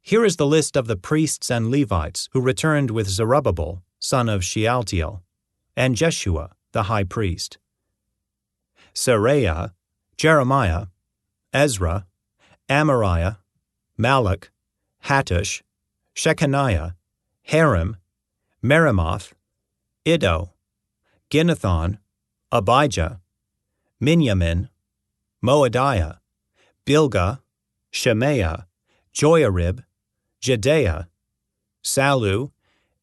Here is the list of the priests and Levites who returned with Zerubbabel, son of Shealtiel, and Jeshua, the high priest: Seraiah, Jeremiah, Ezra, Amariah, Malach, Hattush, Shechaniah, Harim, Meremoth, Iddo, Ginnethon, Abijah, Miniamin, Moadiah, Bilgah, Shemaiah, Joiarib, Jedaiah, Sallu,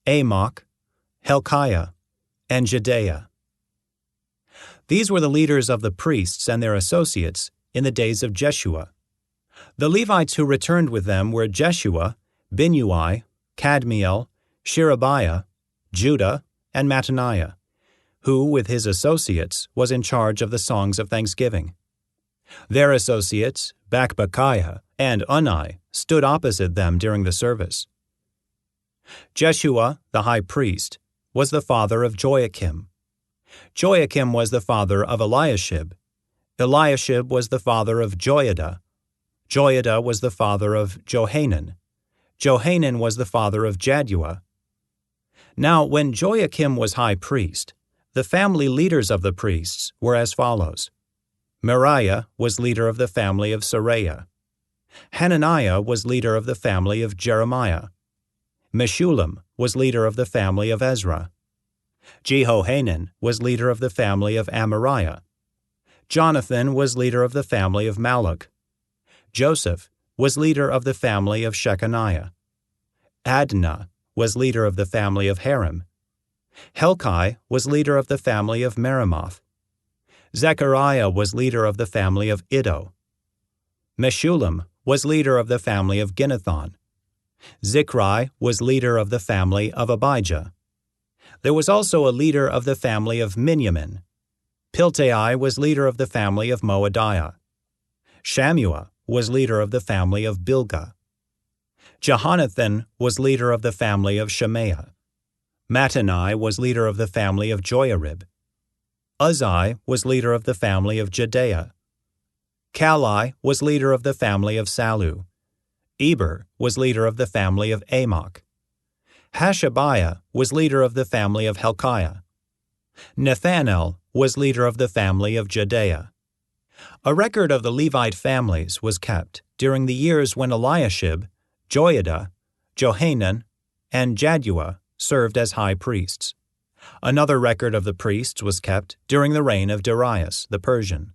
Amok, Helkiah, and Jedaiah. These were the leaders of the priests and their associates in the days of Jeshua. The Levites who returned with them were Jeshua, Binnui, Kadmiel, Sherebiah, Judah, and Mattaniah, who, with his associates, was in charge of the songs of thanksgiving. Their associates, Bakbukiah and Unni, stood opposite them during the service. Jeshua, the high priest, was the father of Joachim. Joachim was the father of Eliashib. Eliashib was the father of Joiada. Joiada was the father of Johanan. Johanan was the father of Jaddua. Now, when Joachim was high priest, the family leaders of the priests were as follows. Meriah was leader of the family of Seraiah. Hananiah was leader of the family of Jeremiah. Meshullam was leader of the family of Ezra. Jehohanan was leader of the family of Amariah. Jonathan was leader of the family of Malach. Joseph was leader of the family of Shechaniah. Adnah was leader of the family of Harim. Helkai was leader of the family of Meremoth. Zechariah was leader of the family of Iddo. Meshullam was leader of the family of Ginnethon. Zichri was leader of the family of Abijah. There was also a leader of the family of Miniamin. Piltai was leader of the family of Moadiah. Shammua was leader of the family of Bilgah. Jehonathan was leader of the family of Shemaiah. Mattani was leader of the family of Joiarib. Uzzi was leader of the family of Jedaiah. Kalai was leader of the family of Sallu. Eber was leader of the family of Amok. Hashabiah was leader of the family of Helkiah. Nethanel was leader of the family of Jedaiah. A record of the Levite families was kept during the years when Eliashib, Joiada, Johanan, and Jaddua served as high priests. Another record of the priests was kept during the reign of Darius the Persian.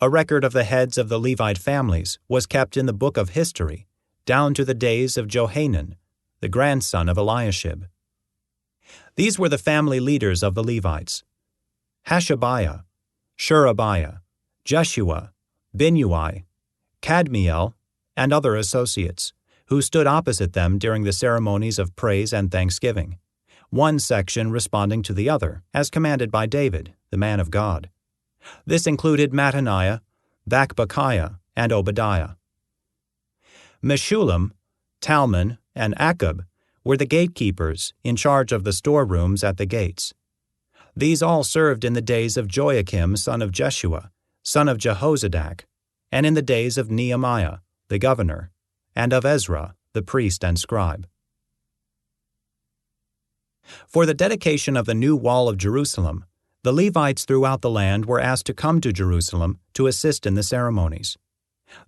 A record of the heads of the Levite families was kept in the book of history down to the days of Johanan, the grandson of Eliashib. These were the family leaders of the Levites: Hashabiah, Sherebiah, Jeshua, Binnui, Kadmiel, and other associates, who stood opposite them during the ceremonies of praise and thanksgiving, one section responding to the other, as commanded by David, the man of God. This included Mattaniah, Bakbukiah, and Obadiah. Meshullam, Talmon, and Akub were the gatekeepers in charge of the storerooms at the gates. These all served in the days of Joachim, son of Jeshua, son of Jehozadak, and in the days of Nehemiah, the governor, and of Ezra, the priest and scribe. For the dedication of the new wall of Jerusalem, the Levites throughout the land were asked to come to Jerusalem to assist in the ceremonies.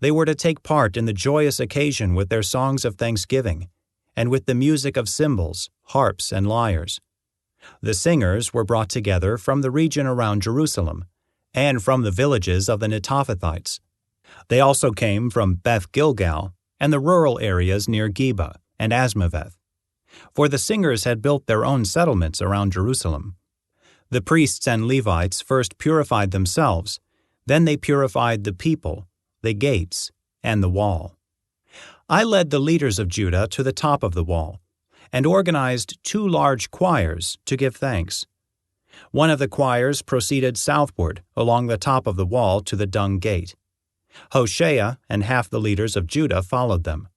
They were to take part in the joyous occasion with their songs of thanksgiving, and with the music of cymbals, harps, and lyres. The singers were brought together from the region around Jerusalem, and from the villages of the Netophathites. They also came from Beth Gilgal and the rural areas near Geba and Asmaveth, for the singers had built their own settlements around Jerusalem. The priests and Levites first purified themselves, then they purified the people, the gates, and the wall. I led the leaders of Judah to the top of the wall, and organized 2 large choirs to give thanks. One of the choirs proceeded southward along the top of the wall to the Dung Gate. Hoshea and half the leaders of Judah followed them,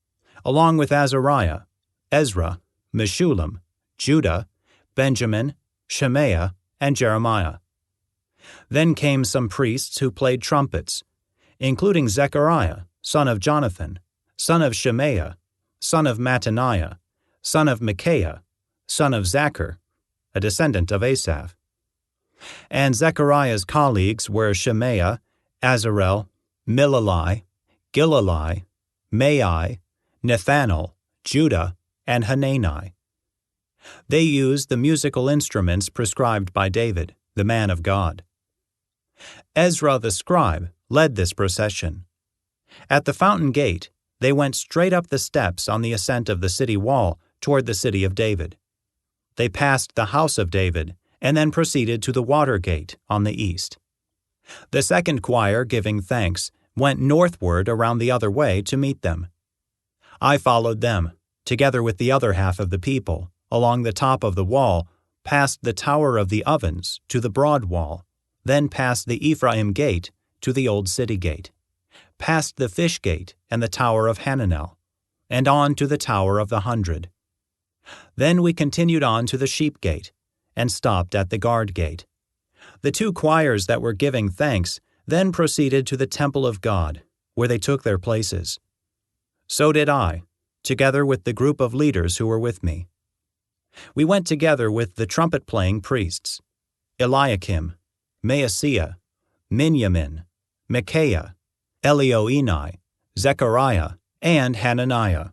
along with Azariah, Ezra, Meshullam, Judah, Benjamin, Shemaiah, and Jeremiah. Then came some priests who played trumpets, including Zechariah, son of Jonathan, son of Shemaiah, son of Mattaniah, son of Micaiah, son of Zachar, a descendant of Asaph. And Zechariah's colleagues were Shemaiah, Azarel, Milalai, Gilalai, Maai, Nethanel, Judah, and Hanani. They used the musical instruments prescribed by David, the man of God. Ezra the scribe led this procession. At the fountain gate, they went straight up the steps on the ascent of the city wall toward the city of David. They passed the house of David and then proceeded to the water gate on the east. The second choir, giving thanks, went northward around the other way to meet them. I followed them, together with the other half of the people, along the top of the wall, past the Tower of the Ovens to the broad wall, then past the Ephraim gate to the old city gate, past the fish gate and the Tower of Hananel, and on to the Tower of the 100. Then we continued on to the sheep gate, and stopped at the guard gate. The two choirs that were giving thanks then proceeded to the temple of God, where they took their places. So did I, together with the group of leaders who were with me. We went together with the trumpet-playing priests, Eliakim, Maaseiah, Miniamin, Micaiah, Elioenai, Zechariah, and Hananiah,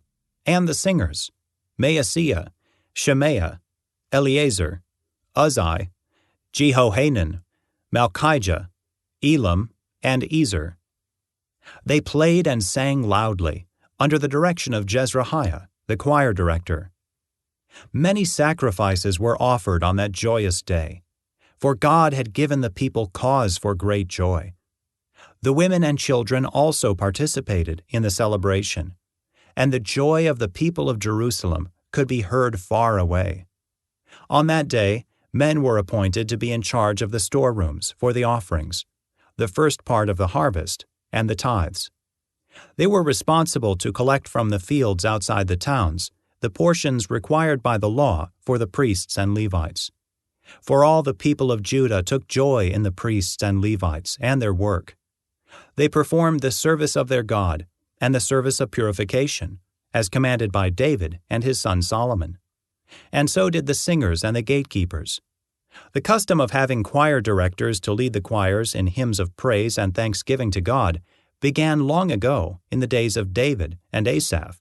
and the singers, Maaseiah, Shemaiah, Eleazar, Uzzi, Jehohanan, Malchijah, Elam, and Ezer. They played and sang loudly, under the direction of Jezrahiah, the choir director. Many sacrifices were offered on that joyous day, for God had given the people cause for great joy. The women and children also participated in the celebration, and the joy of the people of Jerusalem could be heard far away. On that day, men were appointed to be in charge of the storerooms for the offerings, the first part of the harvest, and the tithes. They were responsible to collect from the fields outside the towns the portions required by the law for the priests and Levites. For all the people of Judah took joy in the priests and Levites and their work. They performed the service of their God and the service of purification, as commanded by David and his son Solomon. And so did the singers and the gatekeepers. The custom of having choir directors to lead the choirs in hymns of praise and thanksgiving to God began long ago in the days of David and Asaph.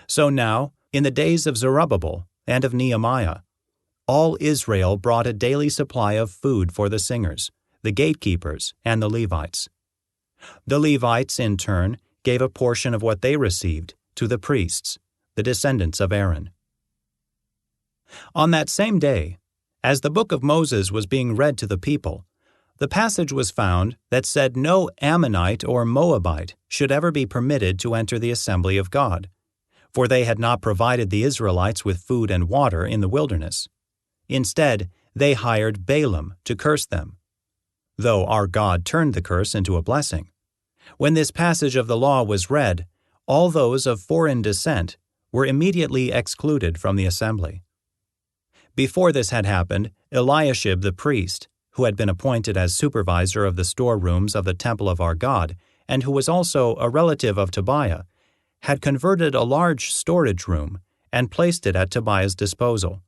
So now, in the days of Zerubbabel and of Nehemiah, all Israel brought a daily supply of food for the singers, the gatekeepers, and the Levites. The Levites, in turn, gave a portion of what they received to the priests, the descendants of Aaron. On that same day, as the book of Moses was being read to the people, the passage was found that said no Ammonite or Moabite should ever be permitted to enter the assembly of God, for they had not provided the Israelites with food and water in the wilderness. Instead, they hired Balaam to curse them, though our God turned the curse into a blessing. When this passage of the law was read, all those of foreign descent were immediately excluded from the assembly. Before this had happened, Eliashib the priest, who had been appointed as supervisor of the storerooms of the temple of our God, and who was also a relative of Tobiah, had converted a large storage room and placed it at Tobiah's disposal.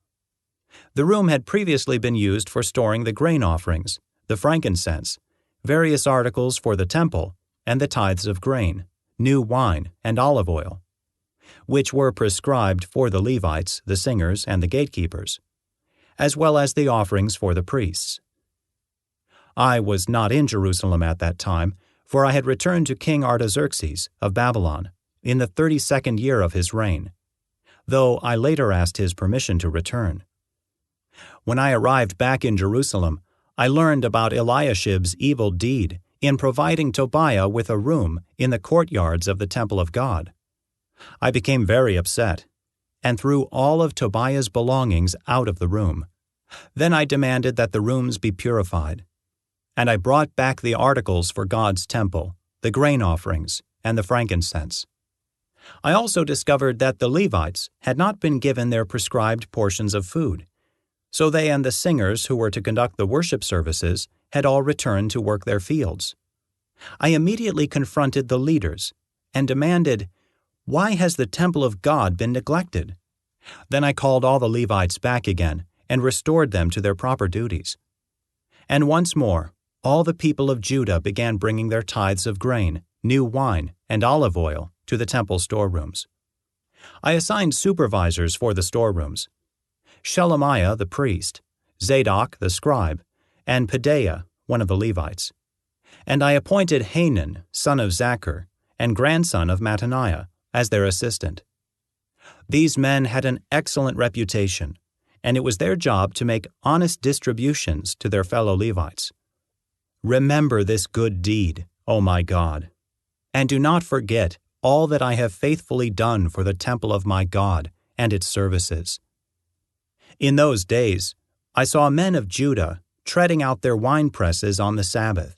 The room had previously been used for storing the grain offerings, the frankincense, various articles for the temple, and the tithes of grain, new wine, and olive oil, which were prescribed for the Levites, the singers, and the gatekeepers, as well as the offerings for the priests. I was not in Jerusalem at that time, for I had returned to King Artaxerxes of Babylon in the 32nd year of his reign, though I later asked his permission to return. When I arrived back in Jerusalem, I learned about Eliashib's evil deed in providing Tobiah with a room in the courtyards of the temple of God. I became very upset, and threw all of Tobiah's belongings out of the room. Then I demanded that the rooms be purified, and I brought back the articles for God's temple, the grain offerings, and the frankincense. I also discovered that the Levites had not been given their prescribed portions of food, so they and the singers who were to conduct the worship services had all returned to work their fields. I immediately confronted the leaders and demanded, Why has the temple of God been neglected?" Then I called all the Levites back again and restored them to their proper duties. And once more, all the people of Judah began bringing their tithes of grain, new wine, and olive oil to the temple storerooms. I assigned supervisors for the storerooms: Shelemiah the priest, Zadok the scribe, and Pedaiah, one of the Levites. And I appointed Hanan, son of Zachar, and grandson of Mattaniah, as their assistant. These men had an excellent reputation, and it was their job to make honest distributions to their fellow Levites. Remember this good deed, O my God, and do not forget all that I have faithfully done for the temple of my God and its services. In those days, I saw men of Judah treading out their wine presses on the Sabbath.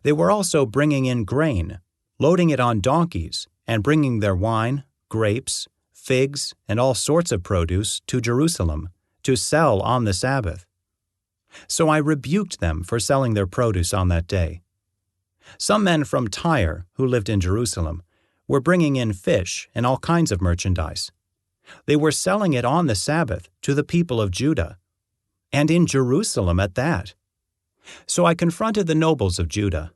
They were also bringing in grain, loading it on donkeys, and bringing their wine, grapes, figs, and all sorts of produce to Jerusalem to sell on the Sabbath. So I rebuked them for selling their produce on that day. Some men from Tyre, who lived in Jerusalem, were bringing in fish and all kinds of merchandise. They were selling it on the Sabbath to the people of Judah, and in Jerusalem at that. So I confronted the nobles of Judah.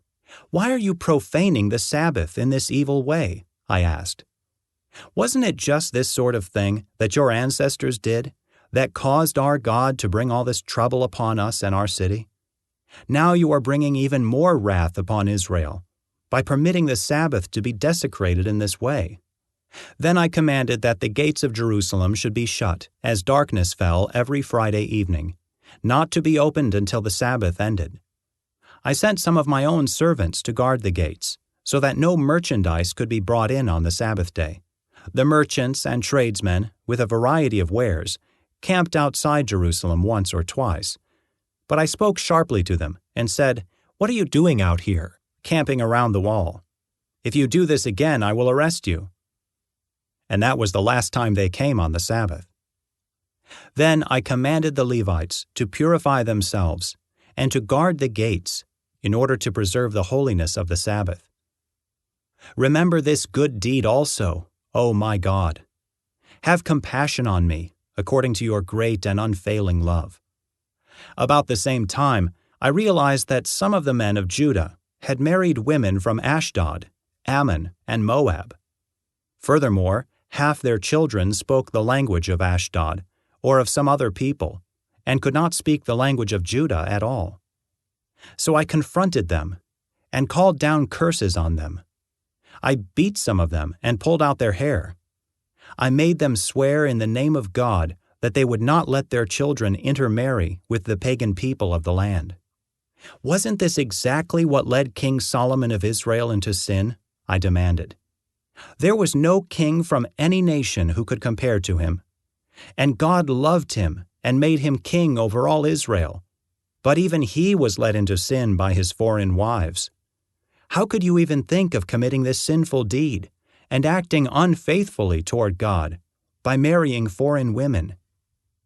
"Why are you profaning the Sabbath in this evil way?" I asked. "Wasn't it just this sort of thing that your ancestors did that caused our God to bring all this trouble upon us and our city? Now you are bringing even more wrath upon Israel by permitting the Sabbath to be desecrated in this way." Then I commanded that the gates of Jerusalem should be shut as darkness fell every Friday evening, not to be opened until the Sabbath ended. I sent some of my own servants to guard the gates, so that no merchandise could be brought in on the Sabbath day. The merchants and tradesmen, with a variety of wares, camped outside Jerusalem once or twice. But I spoke sharply to them and said, "What are you doing out here, camping around the wall? If you do this again, I will arrest you." And that was the last time they came on the Sabbath. Then I commanded the Levites to purify themselves and to guard the gates in order to preserve the holiness of the Sabbath. Remember this good deed also, O my God. Have compassion on me, according to your great and unfailing love. About the same time, I realized that some of the men of Judah had married women from Ashdod, Ammon, and Moab. Furthermore, half their children spoke the language of Ashdod or of some other people, and could not speak the language of Judah at all. So I confronted them and called down curses on them. I beat some of them and pulled out their hair. I made them swear in the name of God that they would not let their children intermarry with the pagan people of the land. Wasn't this exactly what led King Solomon of Israel into sin? I demanded. There was no king from any nation who could compare to him. And God loved him and made him king over all Israel. But even he was led into sin by his foreign wives. How could you even think of committing this sinful deed and acting unfaithfully toward God by marrying foreign women?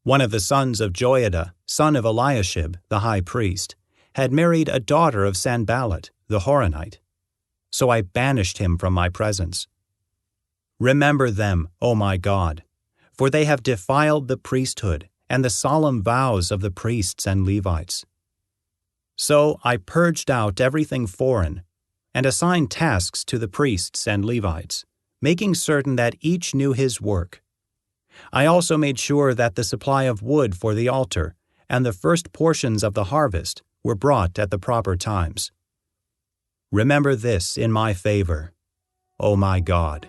One of the sons of Joiada, son of Eliashib, the high priest, had married a daughter of Sanballat, the Horonite. So I banished him from my presence. Remember them, O my God, for they have defiled the priesthood and the solemn vows of the priests and Levites. So I purged out everything foreign and assigned tasks to the priests and Levites, making certain that each knew his work. I also made sure that the supply of wood for the altar and the first portions of the harvest were brought at the proper times. Remember this in my favor, O my God.